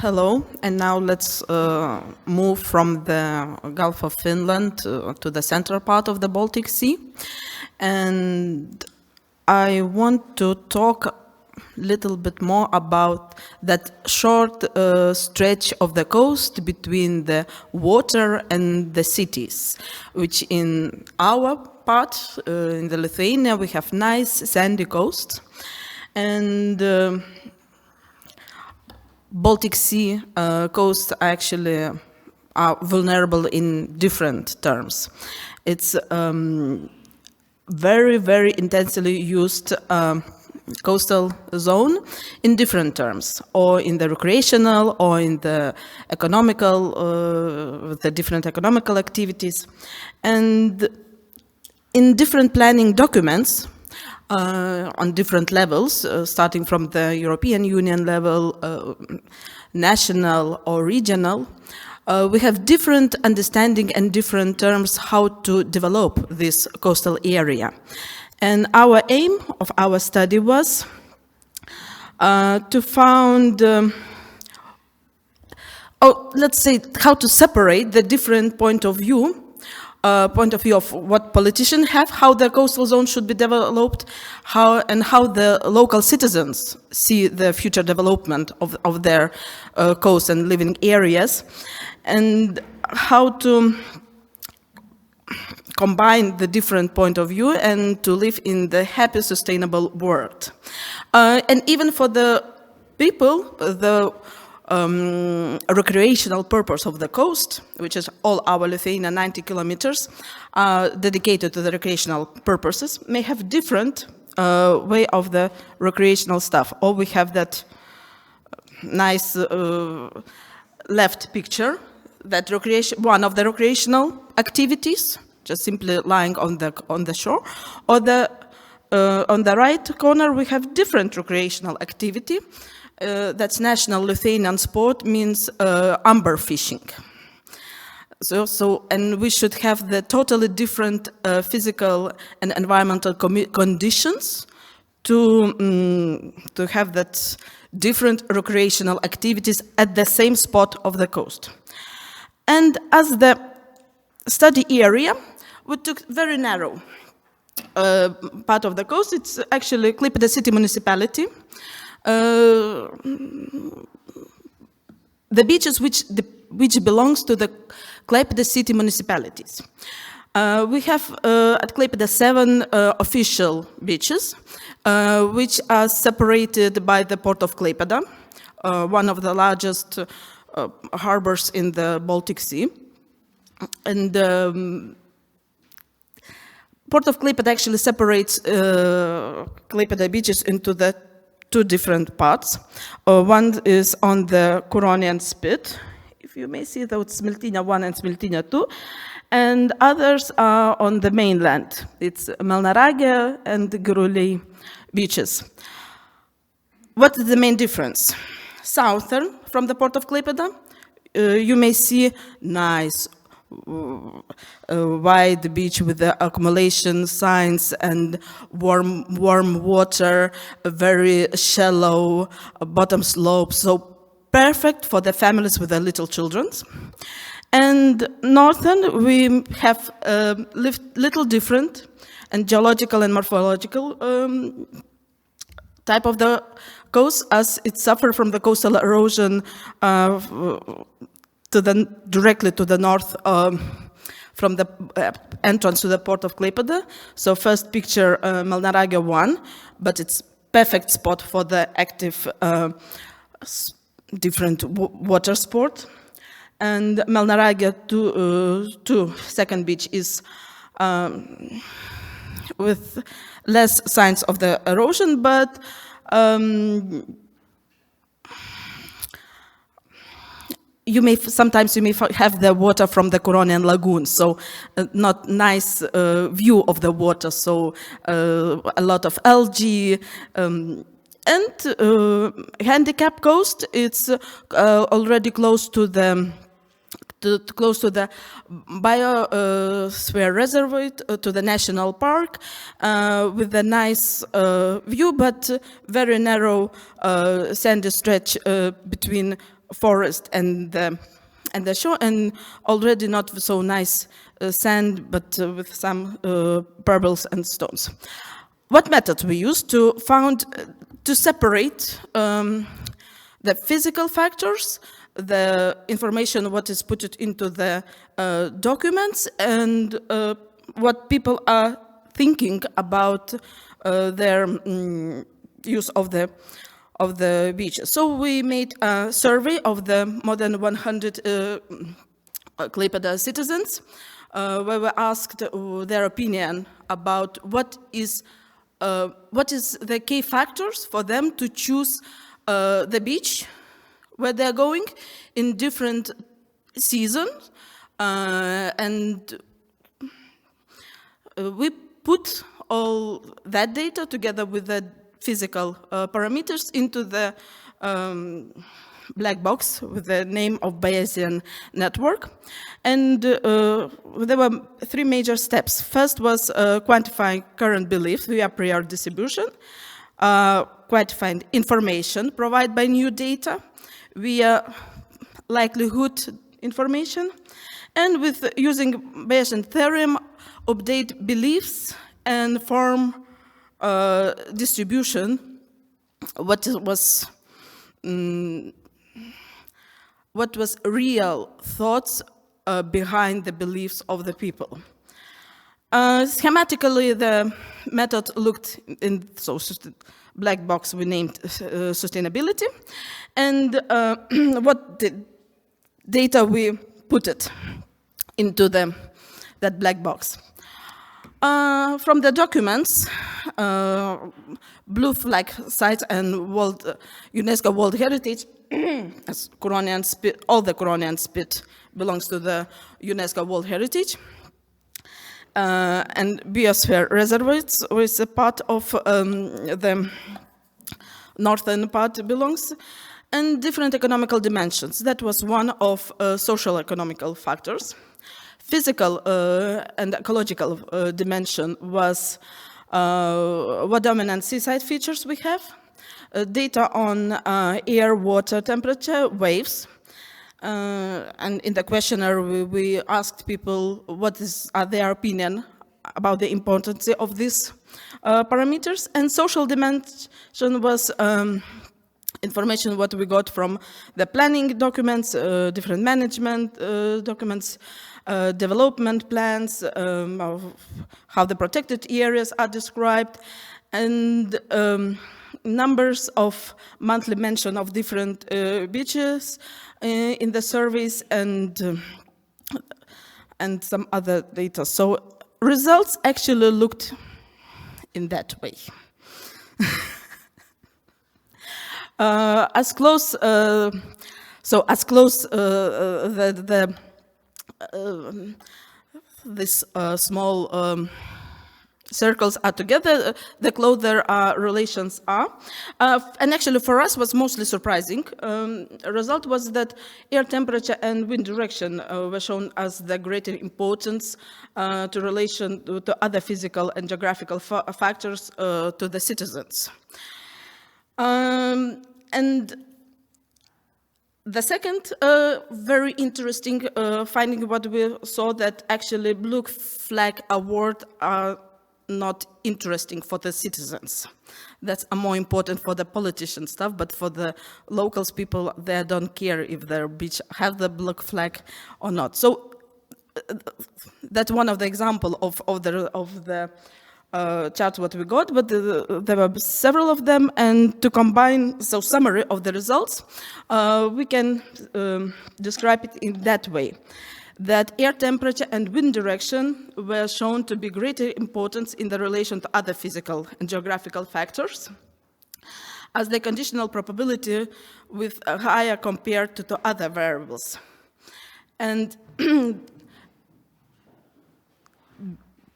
Hello, and now let's move from the Gulf of Finland to the central part of the Baltic Sea. And I want to talk a little bit more about that short stretch of the coast between the water and the cities, which in our part, in the Lithuania, we have nice sandy coast. And Baltic Sea coasts actually are vulnerable in different terms. It's very, very intensely used coastal zone in different terms, or in the recreational, or in the economical, the different economical activities. And in different planning documents, on different levels, starting from the European Union level, national or regional, we have different understanding and different terms how to develop this coastal area. And our aim of our study was to find, let's say, how to separate the different point of view of what politicians have, how the coastal zone should be developed, how the local citizens see the future development of their coast and living areas, and how to combine the different point of view and to live in the happy, sustainable world. And even for the people, the recreational purpose of the coast, which is all our Lithuania 90 kilometers, dedicated to the recreational purposes, may have different way of the recreational stuff. Or we have that nice left picture, that one of the recreational activities, just simply lying on the shore, or on the right corner we have different recreational activity. That's national Lithuanian sport, means amber fishing. And we should have the totally different physical and environmental conditions to have that different recreational activities at the same spot of the coast. And as the study area, we took very narrow part of the coast. It's actually Klaipeda city municipality. The beaches which belongs to the Klaipeda city municipalities. We have at Klaipeda 7 official beaches, which are separated by the port of Klaipeda, one of the largest harbors in the Baltic Sea. And port of Klaipeda actually separates Klaipeda beaches into the two different parts. One is on the Curonian Spit, if you may see, though it's Smiltynė 1 and Smiltynė 2, and others are on the mainland. It's Melnragė and Giruliai beaches. What is the main difference? Southern, from the port of Klaipeda, you may see nice wide beach with the accumulation signs and warm water, very shallow bottom slope, so perfect for the families with their little children. And northern, we have little different and geological and morphological type of the coast, as it suffered from the coastal erosion directly to the north from the entrance to the port of Klaipeda. So first picture, Melnragė 1, but it's perfect spot for the active different water sport. And Melnragė 2, second beach, is with less signs of the erosion, but sometimes you may have the water from the Curonian lagoon, so not nice view of the water, so a lot of algae. And handicap coast, it's already close to the biosphere reservoir, to the national park, with a nice view, but very narrow sandy stretch between forest and the shore, and already not so nice sand, but with some pebbles and stones. What methods we use to separate the physical factors, the information what is put into the documents, and what people are thinking about their use of the beach. So we made a survey of the more than 100 Klaipeda citizens, where we asked their opinion about what is the key factors for them to choose the beach where they're going in different seasons, and we put all that data together with the physical parameters into the black box with the name of Bayesian network. And there were three major steps. First was quantifying current beliefs via prior distribution, quantifying information provided by new data via likelihood information, and with using Bayesian theorem, update beliefs and form distribution, what was real thoughts behind the beliefs of the people. Schematically, the method looked in black box we named sustainability, and what the data we put it into that black box. From the documents, blue flag sites and UNESCO World Heritage, as Curonian spit, all the Curonian spit belongs to the UNESCO World Heritage. And biosphere reservoirs, which is a part of the northern part belongs, and different economical dimensions. That was one of social economical factors. Physical and ecological dimension was what dominant seaside features we have, data on air, water, temperature, waves, and in the questionnaire we asked people what is their opinion about the importance of these parameters, and social dimension was information what we got from the planning documents, different management documents, development plans, of how the protected areas are described, and numbers of monthly mention of different beaches in the surveys, and some other data. So results actually looked in that way. These small circles are together, the closer relations are. And actually for us was mostly surprising. Result was that air temperature and wind direction were shown as the greater importance to relation to other physical and geographical factors to the citizens. And the second very interesting finding what we saw, that actually blue flag award are not interesting for the citizens. That's more important for the politician stuff, but for the locals people, they don't care if their beach have the blue flag or not. So that's one of the example of the charts what we got, but there were several of them, and to combine, so summary of the results, we can describe it in that way, that air temperature and wind direction were shown to be greater importance in the relation to other physical and geographical factors, as the conditional probability with higher compared to other variables. And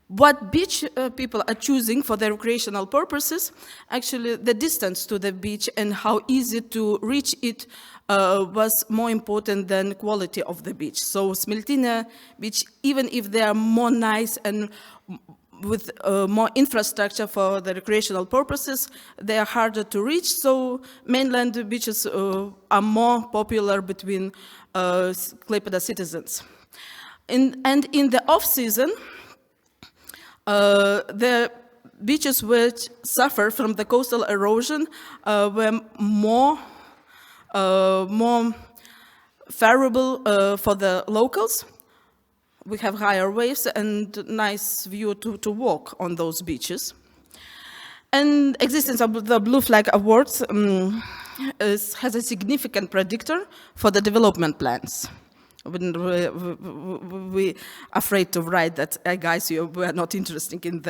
what beach people are choosing for their recreational purposes, actually the distance to the beach and how easy to reach it was more important than quality of the beach. So Smiltynė beach, even if they are more nice and with more infrastructure for the recreational purposes, they are harder to reach, so mainland beaches are more popular between Klaipeda citizens. And in the off-season, the beaches which suffer from the coastal erosion were more favorable for the locals. We have higher waves and nice view to walk on those beaches. And existence of the Blue Flag Awards has a significant predictor for the development plans. We're afraid to write that, guys, we are not interested in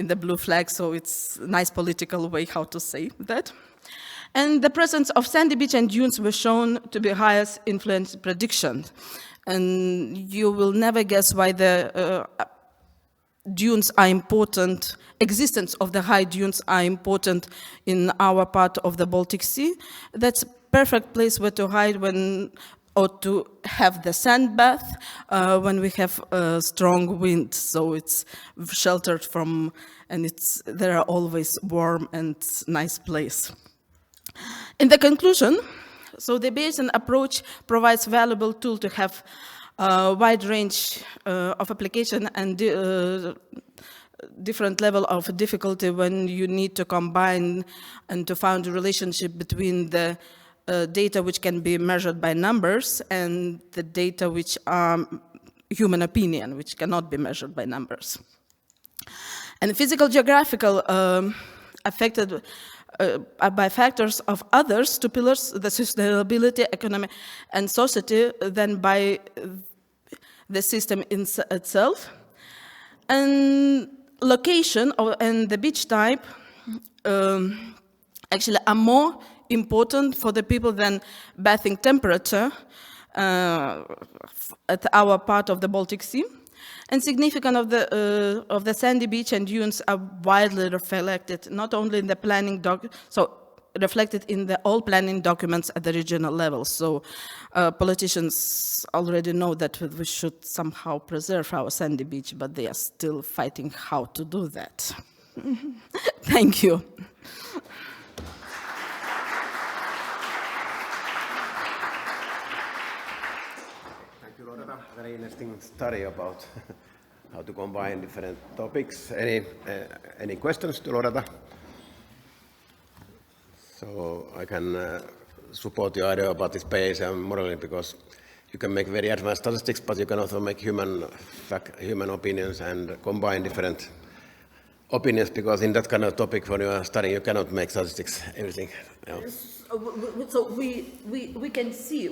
the blue flag, so it's a nice political way how to say that. And the presence of sandy beach and dunes were shown to be highest influence prediction. And you will never guess why the dunes are important, existence of the high dunes are important in our part of the Baltic Sea. That's a perfect place where to hide or to have the sand bath when we have strong wind. So it's sheltered from, and there are always warm and nice place. In the conclusion, so the Bayesian approach provides valuable tool to have a wide range of application and different level of difficulty when you need to combine and to find a relationship between the data which can be measured by numbers and the data which are human opinion, which cannot be measured by numbers. And physical geographical affected by factors of others, two pillars, the sustainability, economy, and society, than by the system itself. And location and the beach type actually are more important for the people than bathing temperature at our part of the Baltic Sea. And significance of the sandy beach and dunes are widely reflected, not only in the planning reflected in all planning documents at the regional level. So politicians already know that we should somehow preserve our sandy beach, but they are still fighting how to do that. Thank you. Thank you, Loreta. Very interesting study about how to combine different topics. Any questions to Loreta? So I can support your idea about this Bayesian modeling, because you can make very advanced statistics, but you can also make human opinions and combine different opinions, because in that kind of topic when you are studying, you cannot make statistics, everything. You know. So we can see,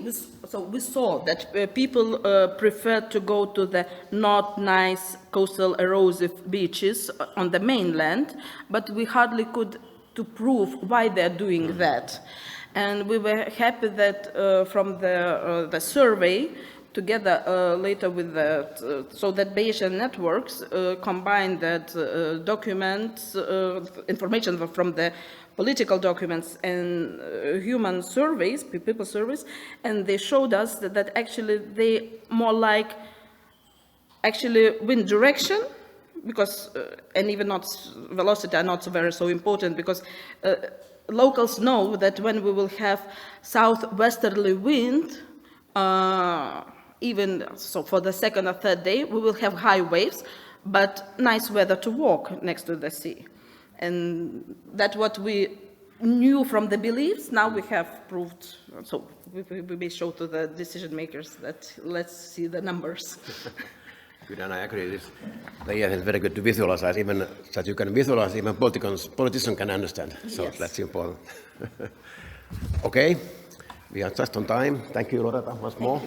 so we saw that people prefer to go to the not nice coastal erosive beaches on the mainland, but we hardly could to prove why they're doing that. And we were happy that from the survey, together later with the, so that Bayesian networks combine that documents, information from the political documents and human surveys, people surveys, and they showed us that actually they more like actually wind direction, because and even not velocity are not so important, because locals know that when we will have southwesterly wind, even so for the second or third day, we will have high waves, but nice weather to walk next to the sea. And that's what we knew from the beliefs. Now we have proved, so we may show to the decision makers that let's see the numbers. Good, and I agree. This is very good to visualize, even that you can visualize, even politicians can understand. So yes. That's important. Okay, we are just on time. Thank you, Loreta, once more.